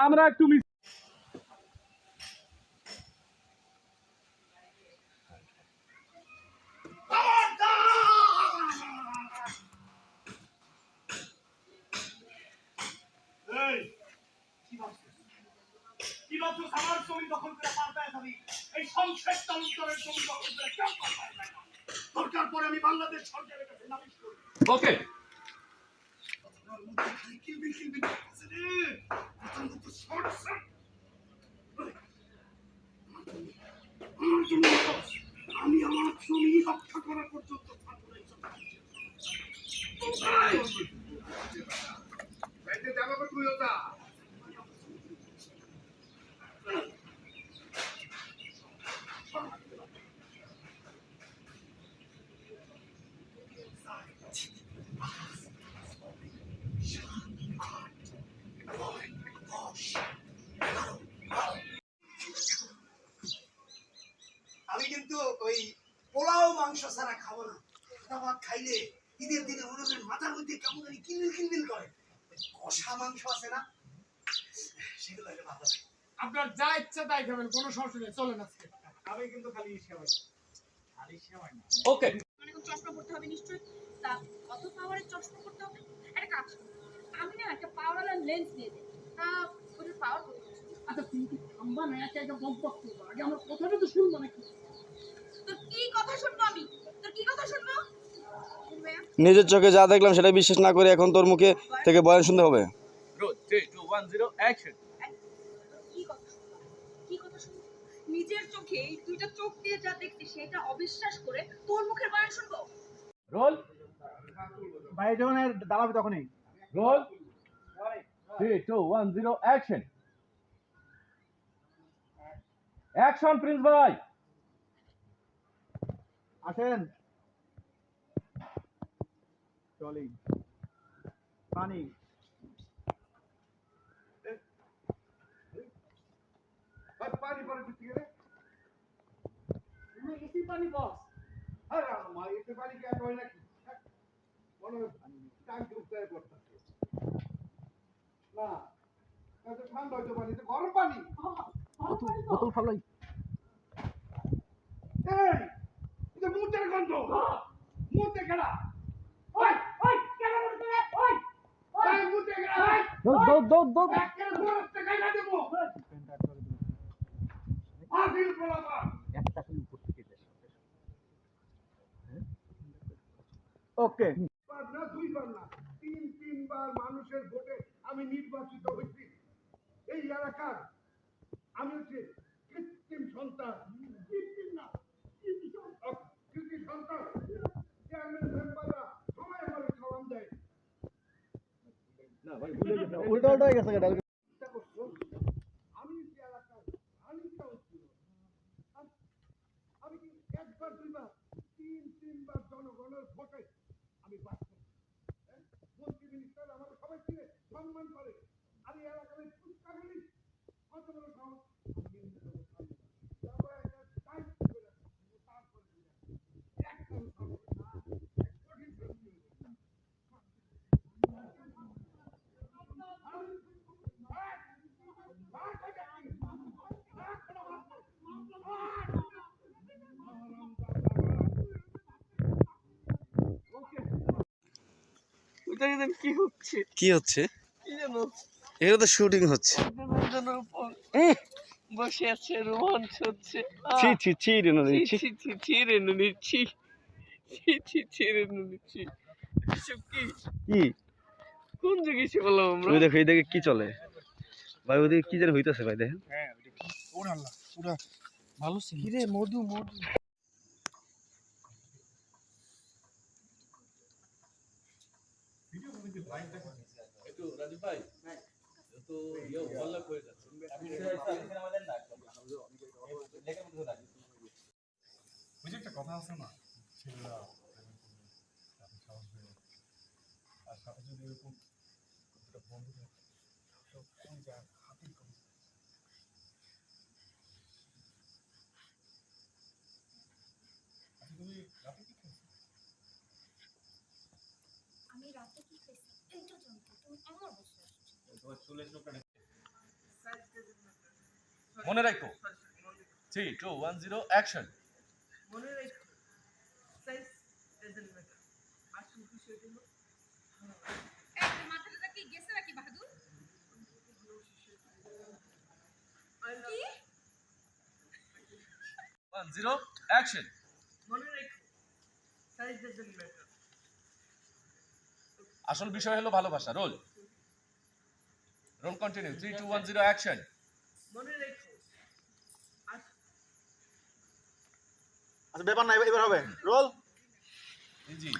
আমরা একটু দরকার পরে আমি বাংলাদেশ সরকারের কাছে নালিশ করব। ওকে আমি আমার জমি রক্ষা করা পর্যন্ত আমি কিন্তু ওই পোলাও মাংস ছাড়া খাবো না। ভাত খাইলে ঈদের দিনে মনে মাথার মধ্যে কেমন জানি কিলবিল কিলবিল করে। কষা মাংস আছে না, সেগুলো একটা ভালো লাগে। আপনার যা ইচ্ছা তাই খাবেন, কোনো সমস্যা নেই, চলেন আজকে। আমি কিন্তু খালি সেমাই, খালি সেমাই না। ওকে অনেক চশমা পড়তে হবে নিশ্চয়ই। তা কত পাওয়ারের চশমা পড়তে হবে? একটা কাজ করো, আমি না একটা পাওয়ারওয়ালা লেন্স নিয়ে যাই। তা ওটার পাওয়ার কত? আচ্ছা তুমি কি থামবা না? একা একা বকবক করবো, আগে আমার কথাটা তো শুনবো নাকি? তোর কি কথা শুনবো আমি? তোর কি কথা শুনবো? নিজের চোখে যা দেখলাম সেটা বিশ্বাস না করে এখন তোর মুখে থেকে বয়ান শুনতে হবে। কি কথা শুনবো? কি কথা শুনবো? নিজের চোখে এই দুইটা চোখ দিয়ে যা দেখছি সেটা অবিশ্বাস করে তোর মুখের বয়ান শুনবো? রোল ভাই যখন দাঁড়াবে তখনই রোল 3 2 1 0 অ্যাকশন অ্যাকশন প্রিন্স ভাই আসেন। চলি পানি পানি পরে দিতে গেলে এসি পানি বস। আরে মা এতে পানি কি আর হয় নাকি? মনে হয় ট্যাঙ্ক উঠতে পড়তেছে না, এত ঠান্ডা হইতে পানি, তো গরম পানি। বোতল ফালাই। এই এটা মুতের গন্ধ, মুতে গেলা। ওই ওই কেন মুতে? ওই ওই মুতে গেলা। দৌড় একের বরফতে গাইলা দেবো। আদিল বলাবা একটা খালি উপর থেকে যায়। ওকে, না দুইবার না, তিনবার মানুষের ভোটে আমি নির্বাচিত হয়েছি। এই এলাকার আমি হচ্ছে কৃত্রিম সন্তান, কৃত্রিম না কৃত্রিম সন্তান। চেয়ারম্যান মেম্বাররা সবাই আমার সালাম দেয়। উল্টা উল্টা হয়ে গেছে। আমি যে এলাকার রানীটাও ছিল, আমি কি একবার দুইবার তিনবার জনগণের ভোটে আমি বাস করি। মন্ত্রী মিনিস্টার আমাকে সবাই চিনে সম্মান করে। আমি এলাকার পুষ্টা করি, কত বড় সাহস। কি হচ্ছে? এটা তো শুটিং হচ্ছে। বসে আছে, রোমাঞ্চ হচ্ছে। ছি ছি ছি রেনু ছি ছি। ছি ছি ছি রেনু নিচ্ছি, ছি ছি ছি রেনু নিচ্ছি। এসব কি? কি কোন যুগে এসে বললাম আমরা? ওই দেখো, এই দেখে কি চলে ভাই, ওদিকে কি যেন হইতাছে ভাই, দেখেন। হ্যাঁ ওরে আল্লাহ, পুরা ভালো ছিল। কি রে, মধু মধু। একটু রাজীব ভাই তো ইয়ে ওভারল্যাপ হয়ে যাচ্ছে ওই যে একটা কথা আছে না, ছেলেরা সাহস পেয়ে আর সাথে যদি এরকম একটা বন্ধু থাকে তো কোন যায় হাতির কম। আচ্ছা তুমি রাতে কি খেয়েছো? আমি রাতে কি খাইছি এইটা জানতে তুমি আমার বসে আসছো। তোমার চুলের চোখটা মনে রাখো 3 2 1 0 অ্যাকশন মনে রেখো সাইজ ডাজন্ট ম্যাটার আসল বিষয় হলো এই তোর মাথাটা কি গেছে নাকি বাহাদুর? কি? 1 0 অ্যাকশন মনে রেখো সাইজ ডাজন্ট ম্যাটার আসল বিষয় হলো ভালোবাসা রোল রোল কন্টিনিউ 3 2 1 0 অ্যাকশন মনে রেখো আচ্ছা ব্যাপার না, এবার হবে রোল। জি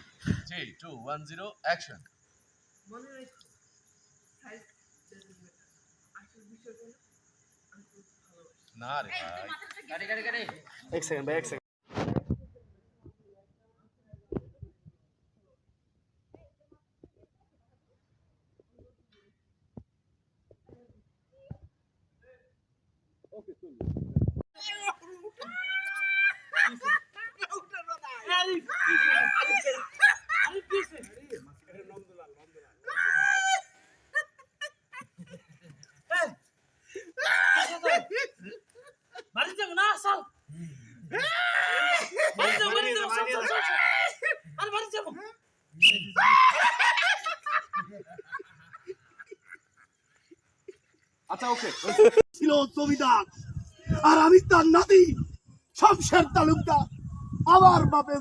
3 2 1 0 অ্যাকশন মনে রেখো সাইজ ডাজন্ট ম্যাটার আসল বিষয় হলো আমি খুব ভালোবাসি না রে এই তোর ভাই মাথাটা গেছে এক সেকেন্ড ভাই, এক সেকেন্ড। বাড়ি যাবো না চল বাড়ি যাবো চল চল চল আর বাড়ি যাবো আচ্ছা ওকে। ছিল জমিদার আর আমি তার নাতি শমশের তালুকদার। আমার বাপের